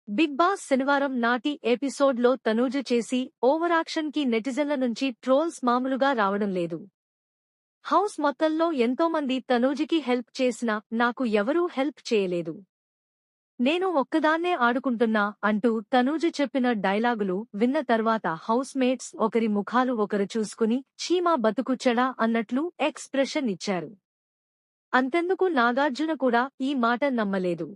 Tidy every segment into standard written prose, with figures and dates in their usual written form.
Big boss శనివారం నాటి ఎపిసోడ్లో తనూజ చేసి ఓవరాక్షన్ కి నెటిజన్ల నుంచి ట్రోల్స్ మామూలుగా రావడం లేదు. హౌస్ మొత్తంలో ఎంతోమంది తనూజకి హెల్ప్ చేసినా నాకు ఎవరూ హెల్ప్ చేయలేదు. నేను ఒక్కదాన్నే ఆడుకుంటున్నా అంటూ తనూజ చెప్పిన డైలాగులు విన్న తర్వాత హౌస్ మేట్స్ ఒకరి ముఖాలు ఒకరు చూసుకుని చీమా బతుకు చెడా అన్నట్లు ఎక్స్ప్రెషన్ ఇచ్చారు. అంతెందుకు నాగార్జున కూడా ఈ మాట నమ్మలేదు.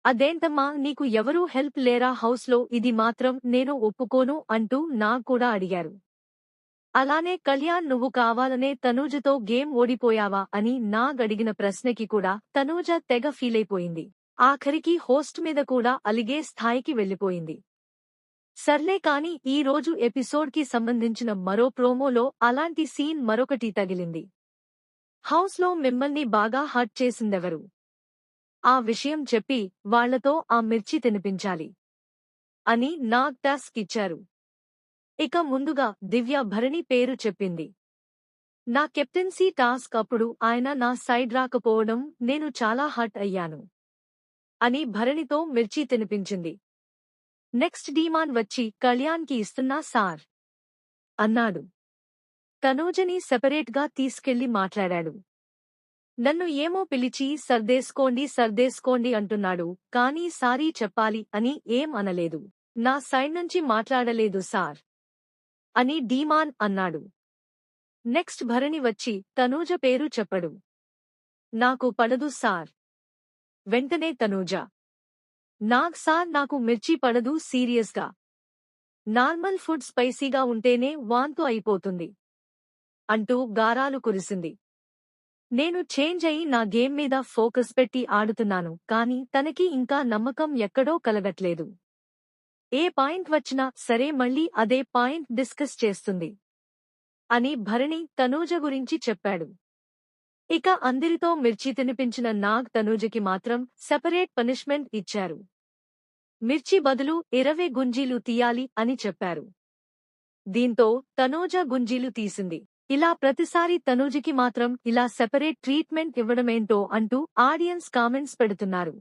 అదేంటమ్మా నీకు ఎవరూ హెల్ప్ లేరా హౌస్లో, ఇది మాత్రం నేను ఒప్పుకోను అంటూ నాగ్ కూడా అడిగారు. అలానే కళ్యాణ్ నువ్వు కావాలనే తనూజతో గేమ్ ఓడిపోయావా అని నాగ్ అడిగిన ప్రశ్నకి కూడా తనూజ తెగ ఫీలైపోయింది. ఆఖరికి హోస్ట్ మీద కూడా అలిగే స్థాయికి వెళ్లిపోయింది. సర్లే కాని ఈ రోజు ఎపిసోడ్కి సంబంధించిన మరో ప్రోమోలో అలాంటి సీన్ మరొకటి తగిలింది. హౌస్లో మిమ్మల్ని బాగా హర్ట్ చేసిందెవరు? ఆ విషయం చెప్పి వాళ్లతో ఆ మిర్చి తినిపించాలి అని నాగ్ టాస్క్ ఇచ్చారు. ఇక ముందుగా దివ్య భరణి పేరు చెప్పింది. నా కెప్టెన్సీ టాస్క్ అప్పుడు ఆయన నా సైడ్ రాకపోవడం నేను చాలా హర్ట్ అయ్యాను అని భరణితో మిర్చి తినిపించింది. నెక్స్ట్ డీమాన్ వచ్చి కళ్యాణ్కి ఇస్తున్నా సార్ అన్నాడు. తనూజని సెపరేట్గా తీసుకెళ్లి మాట్లాడాడు. నన్ను ఏమో పిలిచి సర్దేసుకోండి అంటున్నాడు, కానీ సారీ చెప్పాలి అని ఏం అనలేదు. నా సైడ్ నుంచి మాట్లాడలేదు సార్ అని డీమాన్ అన్నాడు. నెక్స్ట్ భరణి వచ్చి తనూజ పేరు చెప్పడు. నాకు పడదు సార్. వెంటనే తనూజ, నాగ్ సార్ నాకు మిర్చి పడదు సీరియస్గా. నార్మల్ ఫుడ్ స్పైసీగా ఉంటేనే వాంతు అయిపోతుంది అంటూ గారాలు కురిసింది. నేను చేంజ్ అయి నా గేమ్ మీద ఫోకస్ పెట్టి ఆడుతున్నాను, కానీ తనకి ఇంకా నమ్మకం ఎక్కడో కలగట్లేదు. ఏ పాయింట్ వచ్చినా సరే మళ్ళీ అదే పాయింట్ డిస్కస్ చేస్తుంది అని భరణి తనూజ గురించి చెప్పాడు. ఇక అందరితో మిర్చి తినిపించిన నాగ్ తనూజకి మాత్రం సెపరేట్ పనిష్మెంట్ ఇచ్చారు. మిర్చి బదులు 20 గుంజీలు తీయాలి అని చెప్పారు. దీంతో తనూజ గుంజీలు తీసింది. ఇలా ప్రతిసారి తనూజకి మాత్రం ఇలా సెపరేట్ ట్రీట్మెంట్ ఇవ్వడమేంటో అంటూ ఆడియన్స్ కామెంట్స్ పెడుతున్నారు.